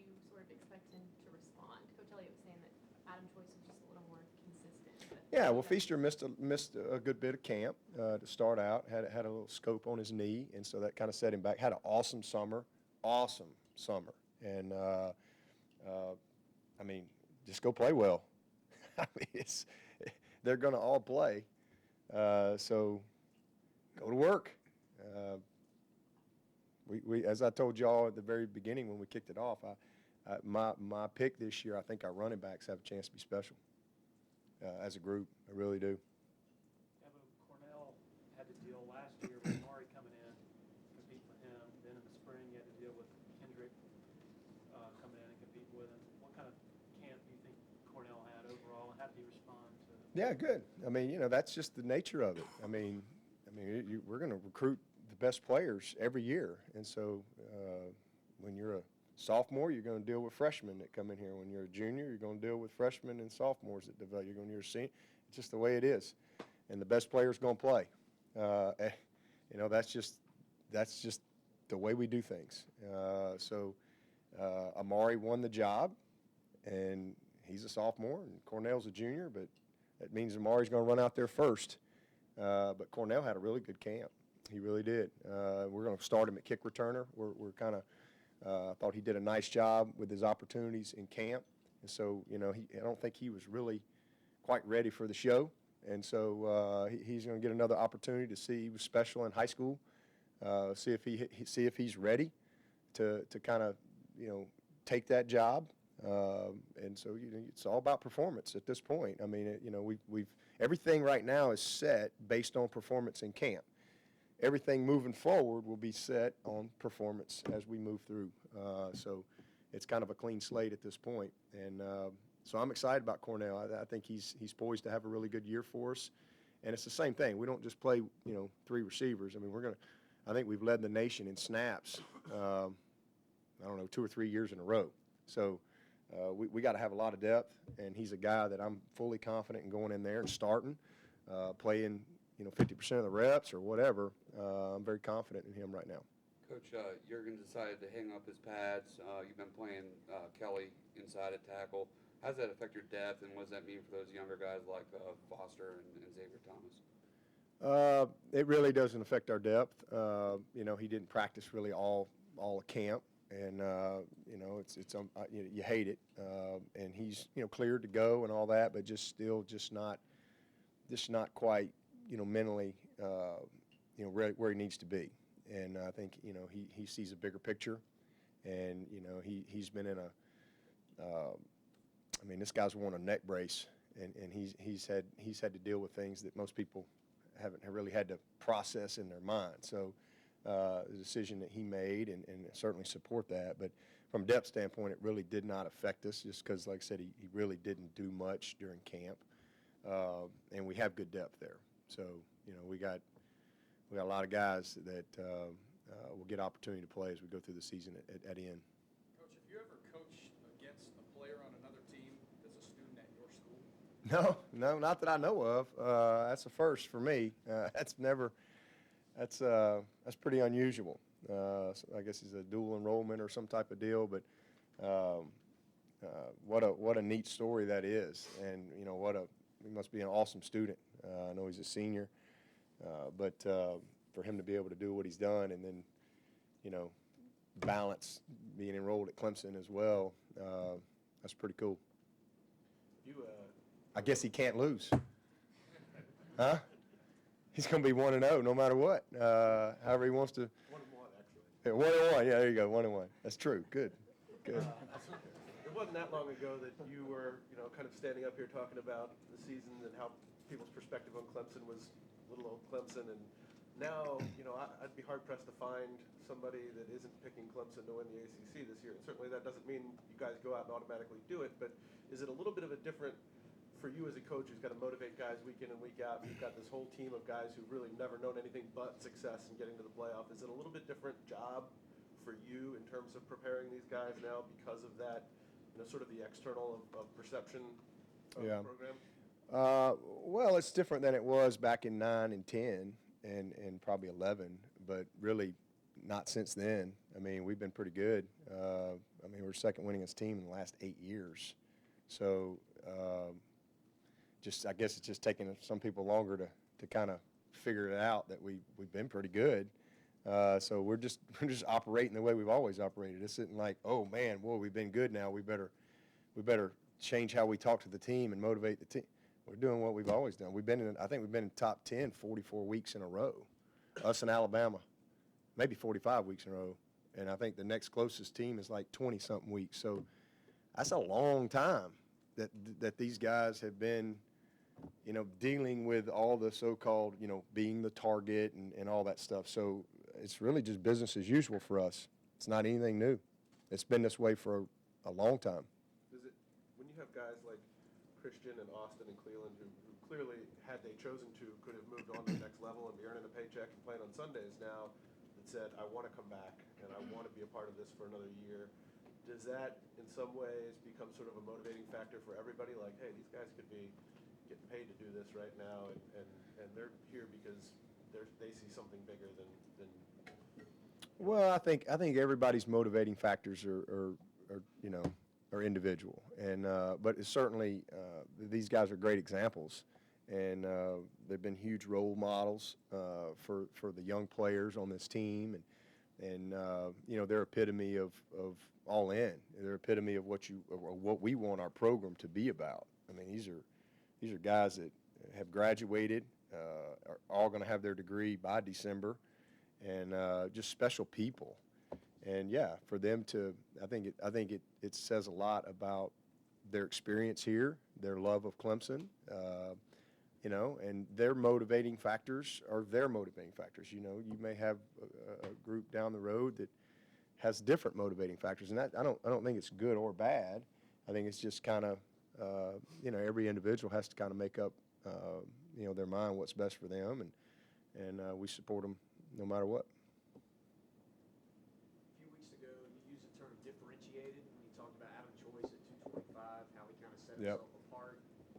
you sort of expect him to respond? Coach Elliott was saying that Adam Choice was just a little more consistent. Yeah, well, Feaster missed a good bit of camp to start out. Had a little scope on his knee, and so that kind of set him back. Had an awesome summer, and I mean, just go play well. I mean, they're going to all play, so go to work. We as I told y'all at the very beginning when we kicked it off, my pick this year, I think our running backs have a chance to be special. As a group, I really do. Dabo, Cornell had to deal last year with Mari coming in, compete for him. Then in the spring, you had to deal with Kendrick coming in and competing with him. What kind of camp do you think Cornell had overall, and how did he respond to it? Yeah, good. I mean, that's just the nature of it. We're going to recruit the best players every year, and so when you're a sophomore, you're going to deal with freshmen that come in here. When you're a junior, you're going to deal with freshmen and sophomores that develop. You're a senior. It's just the way it is, and the best player's going to play. That's just the way we do things. Amari won the job, and he's a sophomore, and Cornell's a junior, but that means Amari's going to run out there first. But Cornell had a really good camp. He really did. We're going to start him at kick returner. We're kind of I thought he did a nice job with his opportunities in camp. And so, I don't think he was really quite ready for the show. And so he's going to get another opportunity to see he was special in high school, see if he's ready to kind of, take that job. And so, it's all about performance at this point. I mean, we've everything right now is set based on performance in camp. Everything moving forward will be set on performance as we move through. So it's kind of a clean slate at this point. And so I'm excited about Cornell. I think he's poised to have a really good year for us. And it's the same thing. We don't just play, 3 receivers. I mean, I think we've led the nation in snaps, 2 or 3 years in a row. So we got to have a lot of depth. And he's a guy that I'm fully confident in going in there and starting, playing, 50% of the reps or whatever. I'm very confident in him right now. Coach, Jurgen decided to hang up his pads. You've been playing Kelly inside at tackle. How does that affect your depth, and what does that mean for those younger guys like Foster and Xavier Thomas? It really doesn't affect our depth. He didn't practice really all of camp, and you hate it. And he's cleared to go and all that, but just not quite mentally where he needs to be. And I think he sees a bigger picture, and he's been in this guy's worn a neck brace, and he's had to deal with things that most people haven't really had to process in their mind. So the decision that he made, and certainly support that. But from a depth standpoint, it really did not affect us, just because, like I said, he really didn't do much during camp, and we have good depth there. So we got a lot of guys that will get opportunity to play as we go through the season at end. Coach, have you ever coached against a player on another team that's a student at your school? No, not that I know of. That's a first for me. That's pretty unusual. So I guess it's a dual enrollment or some type of deal, but what a neat story that is, and he must be an awesome student. I know he's a senior, but for him to be able to do what he's done, and then balance being enrolled at Clemson as well, that's pretty cool. I guess he can't lose. Huh? He's going to be 1-0 no matter what. However he wants to. 1-1, actually. Yeah, 1-1. Yeah, there you go. 1-1. That's true. Good. It wasn't that long ago that you were, kind of standing up here talking about the season and how people's perspective on Clemson was little old Clemson. And now, I'd be hard-pressed to find somebody that isn't picking Clemson to win the ACC this year. And certainly that doesn't mean you guys go out and automatically do it, but is it a little bit of a different for you as a coach who's got to motivate guys week in and week out? You've got this whole team of guys who've really never known anything but success in getting to the playoff. Is it a little bit different job for you in terms of preparing these guys now because of that, sort of the external of perception of the program? Well, it's different than it was back in 9 and 10 and probably 11, but really not since then. I mean, we've been pretty good. I mean, we're second winningest team in the last 8 years. So I guess it's just taking some people longer to kind of figure it out that we've been pretty good. So we're just operating the way we've always operated. It's isn't like, oh man, boy, we've been good now. We better change how we talk to the team and motivate the team. We're doing what we've always done. I think we've been in top 10 44 weeks in a row. Us and Alabama, maybe 45 weeks in a row. And I think the next closest team is like 20-something weeks. So that's a long time that these guys have been, dealing with all the so-called, being the target and all that stuff. So it's really just business as usual for us. It's not anything new. It's been this way for a long time. When you have guys like Christian and Austin and Cleveland who clearly, had they chosen to, could have moved on to the next level and be earning a paycheck and playing on Sundays now, that said, I want to come back and I want to be a part of this for another year, does that in some ways become sort of a motivating factor for everybody? Like, hey, these guys could be getting paid to do this right now, and they're here because they see something bigger than. Well, I think everybody's motivating factors are individual, and but it's certainly these guys are great examples, and they've been huge role models for the young players on this team, and they're epitome of all in. They're epitome of what we want our program to be about. I mean, these are guys that have graduated, are all going to have their degree by December, and just special people. And yeah, for them to, I think it says a lot about their experience here, their love of Clemson, and their motivating factors are their motivating factors. You may have a group down the road that has different motivating factors, and I don't think it's good or bad. I think it's just kind of, every individual has to kind of make up, their mind what's best for them, and we support them no matter what. A few weeks ago, you used the term differentiated when you talked about Adam Choice at 225, how he kind of set Yep. himself apart.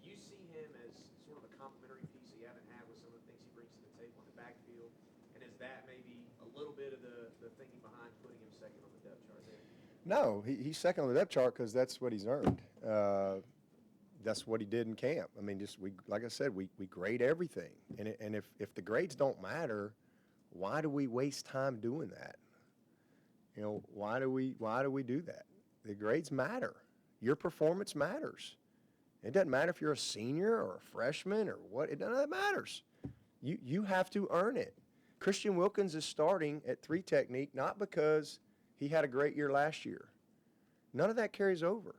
Do you see him as sort of a complementary piece that you haven't had with some of the things he brings to the table in the backfield? And is that maybe a little bit of the thinking behind putting him second on the depth chart there? No, he's second on the depth chart because that's what he's earned. That's what he did in camp. I mean, like I said, we grade everything, and if the grades don't matter, why do we waste time doing that? Why do we do that? The grades matter. Your performance matters. It doesn't matter if you're a senior or a freshman or what. None of that matters. You have to earn it. Christian Wilkins is starting at 3 technique not because he had a great year last year. None of that carries over.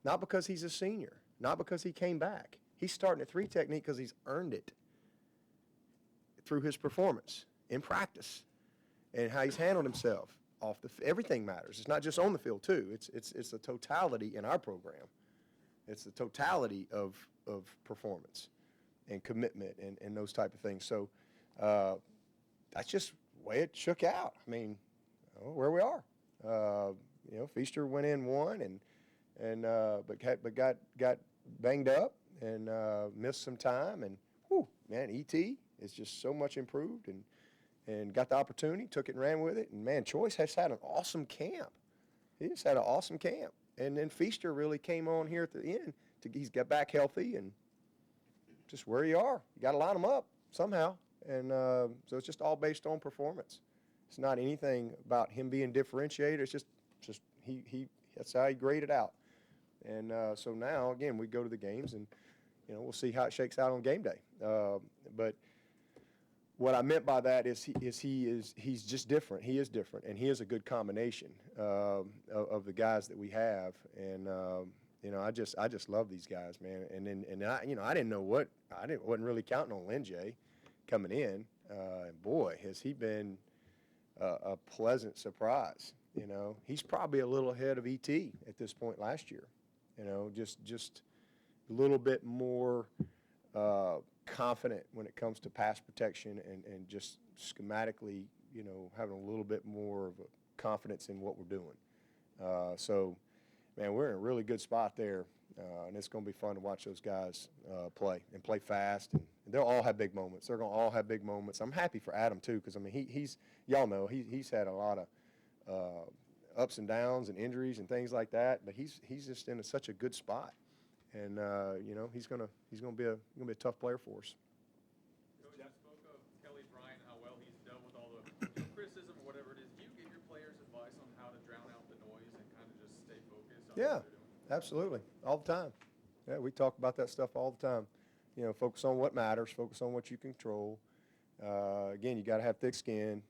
Not because he's a senior. Not because he came back. He's starting at 3 technique because he's earned it through his performance in practice and how he's handled himself off the everything matters. It's not just on the field too. It's the totality in our program. It's the totality of performance and commitment and those type of things. So that's just the way it shook out. I mean, where we are. Feaster went in one but got banged up and missed some time, and man, ET is just so much improved and got the opportunity, took it and ran with it, and man, Choice has had an awesome camp. He just had an awesome camp, and then Feaster really came on here at the end. He's got back healthy, and just where you are, you got to line them up somehow, and so it's just all based on performance. It's not anything about him being differentiated. It's just he that's how he graded out. And so now, again, we go to the games, and, we'll see how it shakes out on game day. But what I meant by that is he's just different. He is different, and he is a good combination of the guys that we have. And, I just love these guys, man. And I didn't know wasn't really counting on Lin Jay coming in. And boy, has he been a pleasant surprise. He's probably a little ahead of ET at this point last year. Just a little bit more confident when it comes to pass protection and just schematically, having a little bit more of a confidence in what we're doing. So, man, we're in a really good spot there. And it's going to be fun to watch those guys play and play fast. And they'll all have big moments. They're going to all have big moments. I'm happy for Adam, too, because, I mean, he's y'all know, he's had a lot of ups and downs and injuries and things like that, but he's just in such a good spot. And, you know, he's gonna be a tough player for us. Coach, you spoke of Kelly Bryant, how well he's dealt with all the criticism or whatever it is. Do you give your players advice on how to drown out the noise and kind of just stay focused on Yeah, what they're doing? absolutely, all the time. Yeah, we talk about that stuff all the time. You know, focus on what matters, focus on what you control. Again, you got to have thick skin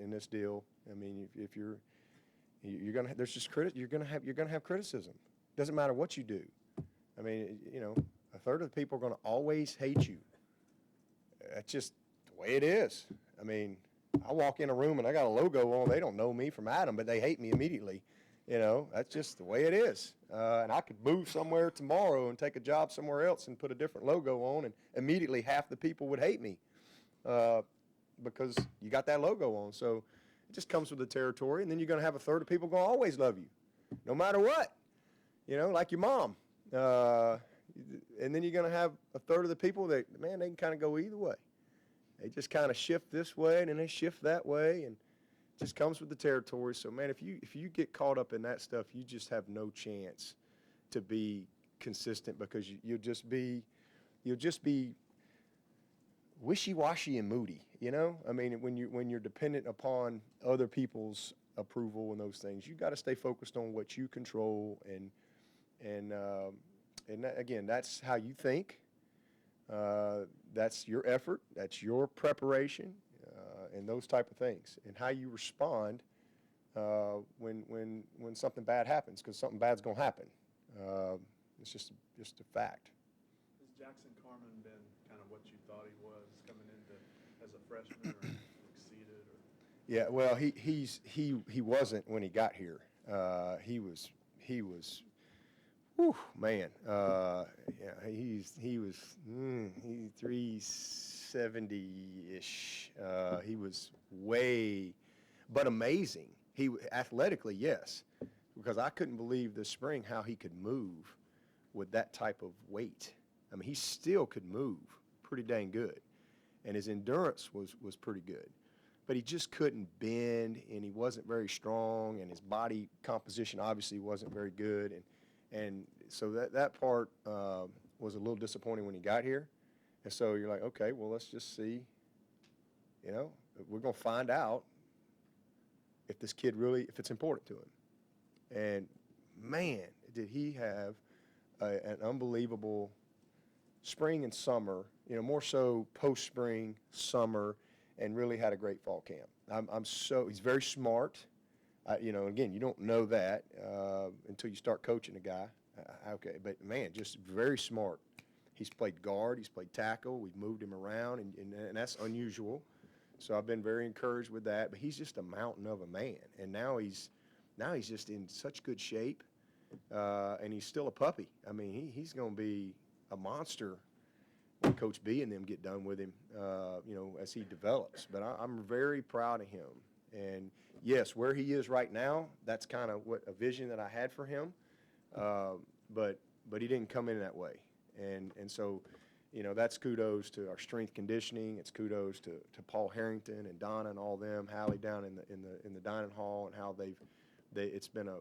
in this deal. I mean, if you're gonna you're gonna have criticism. Doesn't matter what you do. I mean, you know, a third of the people are going to always hate you. That's just the way it is. I mean, I walk in a room and I got a logo on. They don't know me from Adam, but they hate me immediately. You know, that's just the way it is. And I could move somewhere tomorrow and take a job somewhere else and put a different logo on, and immediately half the people would hate me because you got that logo on. So it just comes with the territory. And then you're going to have a third of people going to always love you, no matter what. You know, like your mom. And then you're going to have a third of the people that, man, they can kind of go either way. They just kind of shift this way and then they shift that way, and it just comes with the territory. So, man, if you get caught up in that stuff, you just have no chance to be consistent, because you'll just be wishy-washy and moody. You know, I mean, when you're dependent upon other people's approval and those things, you got to stay focused on what you control, and that, again, that's how you think. That's your effort. That's your preparation, and those type of things, and how you respond when something bad happens, because something bad's gonna happen. It's just a fact. Has Jackson Carman been kind of what you thought he was coming into as a freshman, or exceeded? Or? Yeah, well, he wasn't when he got here. He was. Whew, man, yeah, he's 370-ish. He was way, but amazing. He athletically, yes, because I couldn't believe this spring how he could move with that type of weight. I mean, he still could move pretty dang good, and his endurance was pretty good, but he just couldn't bend, and he wasn't very strong, and his body composition obviously wasn't very good, and so that part was a little disappointing when he got here. And so you're like, okay, well, let's just see. You know, we're going to find out if this kid really, if it's important to him. And, man, did he have an unbelievable spring and summer, you know, more so post-spring, summer, and really had a great fall camp. He's very smart. You know, again, you don't know that until you start coaching a guy. Okay, but, man, just very smart. He's played guard. He's played tackle. We've moved him around, and that's unusual. So I've been very encouraged with that. But he's just a mountain of a man, and now he's just in such good shape, and he's still a puppy. I mean, he's going to be a monster when Coach B and them get done with him, you know, as he develops. But I'm very proud of him. And, yes, where he is right now, that's kind of what a vision that I had for him. But he didn't come in that way. And so, you know, that's kudos to our strength conditioning. It's kudos to Paul Harrington and Donna and all them, Hallie down in the dining hall, and how it's been a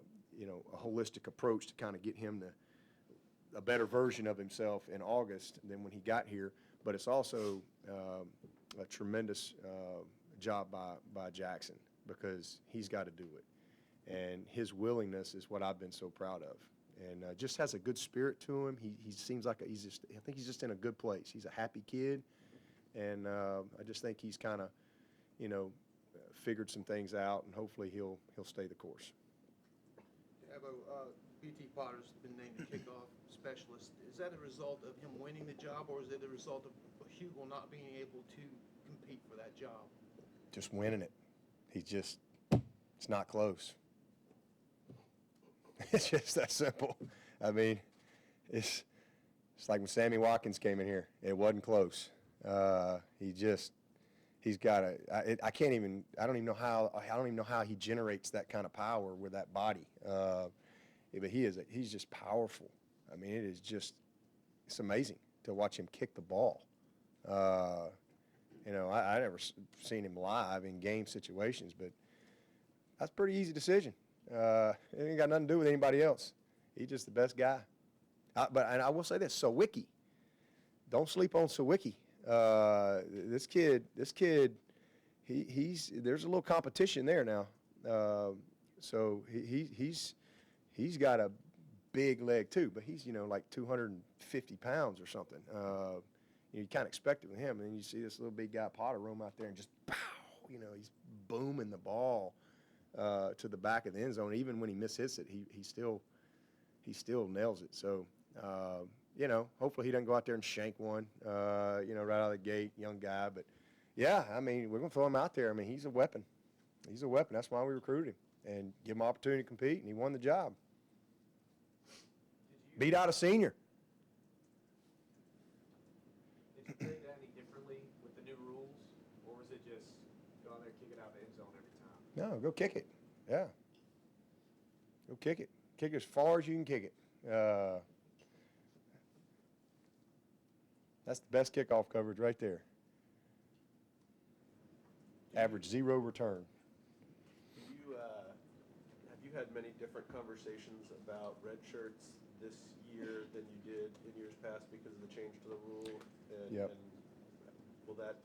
holistic approach to kind of get him a better version of himself in August than when he got here. But it's also a tremendous job by Jackson, because he's got to do it. And his willingness is what I've been so proud of. And just has a good spirit to him. He seems like I think he's just in a good place. He's a happy kid. And I just think he's kind of, you know, figured some things out, and hopefully he'll stay the course. Dabo, BT Potter's been named the kickoff specialist. Is that a result of him winning the job, or is it a result of Hugo not being able to compete for that job? Just winning it. It's not close. It's just that simple. I mean, it's like when Sammy Watkins came in here. It wasn't close. He's got I don't even know how he generates that kind of power with that body. But he's just powerful. I mean, it is just, it's amazing to watch him kick the ball. You know, I never seen him live in game situations, but that's a pretty easy decision. It ain't got nothing to do with anybody else. He's just the best guy. And I will say this, Sawicki, don't sleep on Sawicki. This kid, he's there's a little competition there now. So he's got a big leg too, but he's, you know, like 250 pounds or something. You kind of expect it with him, and then you see this little big guy Potter roam out there and just pow, you know, he's booming the ball to the back of the end zone. Even when he mishits it, he still nails it. So you know, hopefully he doesn't go out there and shank one, you know, right out of the gate, young guy. But yeah, I mean, we're gonna throw him out there. I mean, he's a weapon. He's a weapon. That's why we recruited him and give him an opportunity to compete, and he won the job. Beat out a senior. Did you treat that any differently with the new rules, or was it just go out there, kick it out the end zone every time? No, go kick it. Yeah. Go kick it. Kick it as far as you can kick it. That's the best kickoff coverage right there. Average 0 return. Have you had many different conversations about red shirts this year than you did in years past because of the change to the rule? Yep. And will that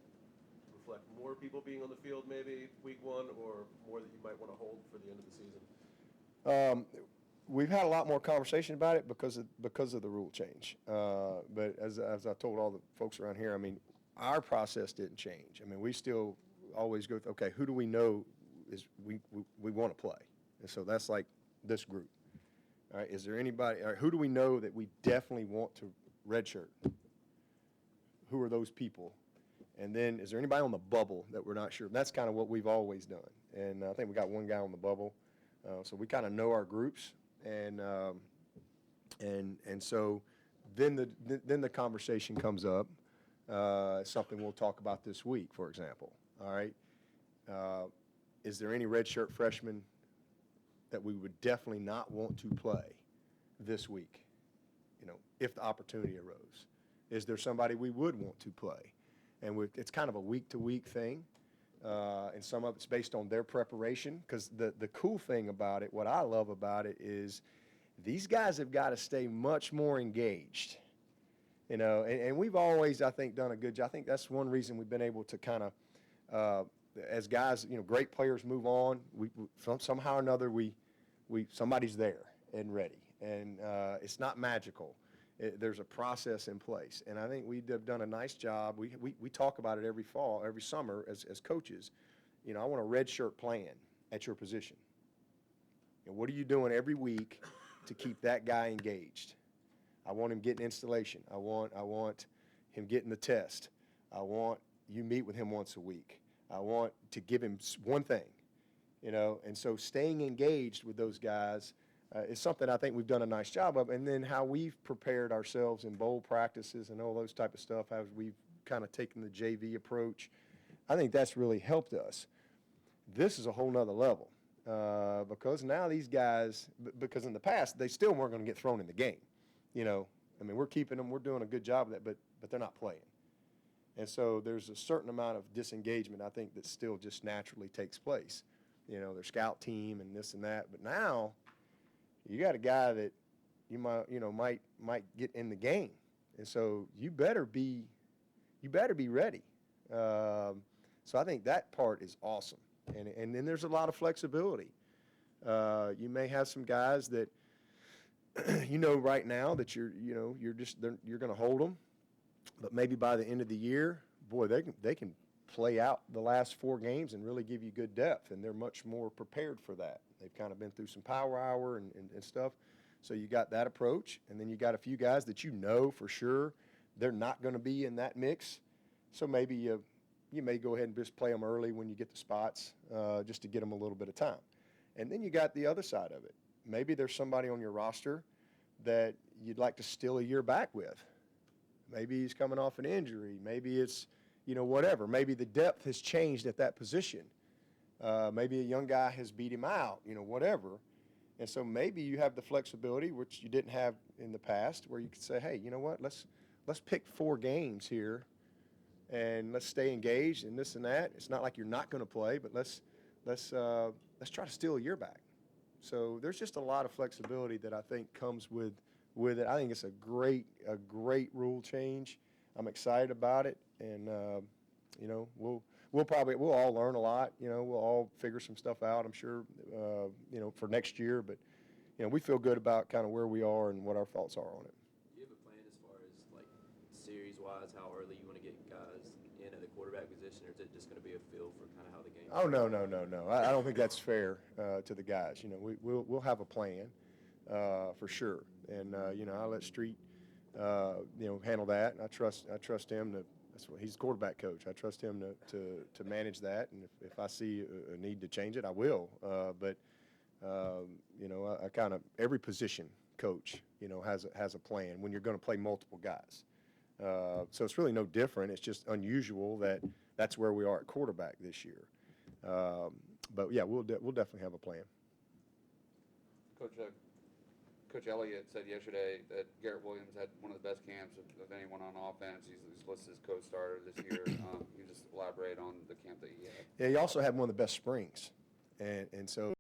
reflect more people being on the field maybe week 1, or more that you might want to hold for the end of the season? We've had a lot more conversation about it because of the rule change. But as I told all the folks around here, I mean, our process didn't change. I mean, we still always go, okay, who do we know is we want to play? And so that's like this group. All right, is there anybody, all right, who do we know that we definitely want to redshirt? Who are those people? And then is there anybody on the bubble that we're not sure? That's kind of what we've always done. And I think we got one guy on the bubble. So we kind of know our groups. And so then the conversation comes up, something we'll talk about this week, for example. All right, is there any redshirt freshmen that we would definitely not want to play this week? You know, if the opportunity arose, is there somebody we would want to play? And it's kind of a week-to-week thing, and some of it's based on their preparation. Because the cool thing about it, what I love about it, is these guys have got to stay much more engaged. You know, and we've always, I think, done a good job. I think that's one reason we've been able to kind of, as guys, you know, great players move on. Somehow or another, somebody's there and ready, and it's not magical. There's a process in place, and I think we've done a nice job. We talk about it every fall, every summer as coaches. You know, I want a red shirt plan at your position. And what are you doing every week to keep that guy engaged? I want him getting installation. I want him getting the test. I want you meet with him once a week. I want to give him one thing, you know. And so staying engaged with those guys is something I think we've done a nice job of. And then how we've prepared ourselves in bowl practices and all those type of stuff, as we've kind of taken the JV approach, I think that's really helped us. This is a whole nother level because now these guys, because in the past, they still weren't going to get thrown in the game. You know, I mean, we're keeping them, we're doing a good job of that, but they're not playing. And so there's a certain amount of disengagement, I think, that still just naturally takes place. You know, their scout team and this and that. But now you got a guy that you might get in the game. And so you better be ready. So I think that part is awesome. And then there's a lot of flexibility. You may have some guys that you know right now that you're going to hold them, but maybe by the end of the year, boy, they can play out the last 4 games and really give you good depth, and they're much more prepared for that. They've kind of been through some power hour and stuff, so you got that approach, and then you got a few guys that you know for sure they're not going to be in that mix, so maybe you may go ahead and just play them early when you get the spots, just to get them a little bit of time. And then you got the other side of it. Maybe there's somebody on your roster that you'd like to steal a year back with. Maybe he's coming off an injury. Maybe it's, whatever. Maybe the depth has changed at that position. Maybe a young guy has beat him out, whatever. And so maybe you have the flexibility, which you didn't have in the past, where you could say, hey, you know what, let's pick 4 games here, and let's stay engaged and this and that. It's not like you're not going to play, but let's try to steal a year back. So there's just a lot of flexibility that I think comes with it. I think it's a great rule change. I'm excited about it, and you know, we'll all learn a lot. You know, we'll all figure some stuff out, I'm sure, you know, for next year. But you know, we feel good about kind of where we are and what our thoughts are on it. Do you have a plan as far as like series-wise, how early you want to get guys in at the quarterback position, or is it just going to be a feel for kind of how the game? Oh no. I don't think that's fair to the guys. You know, we'll have a plan for sure, and you know, I'll let Street you know, handle that, and I trust him to. That's what he's the quarterback coach. I trust him to manage that, and if I see a need to change it, I will. But you know, I kind of every position coach, you know, has a plan when you're going to play multiple guys. So it's really no different. It's just unusual that that's where we are at quarterback this year. But yeah, we'll definitely have a plan. Coach Elliott said yesterday that Garrett Williams had one of the best camps of anyone on offense. He's listed as co-starter this year. Can you just elaborate on the camp that he had? Yeah, he also had one of the best springs, and so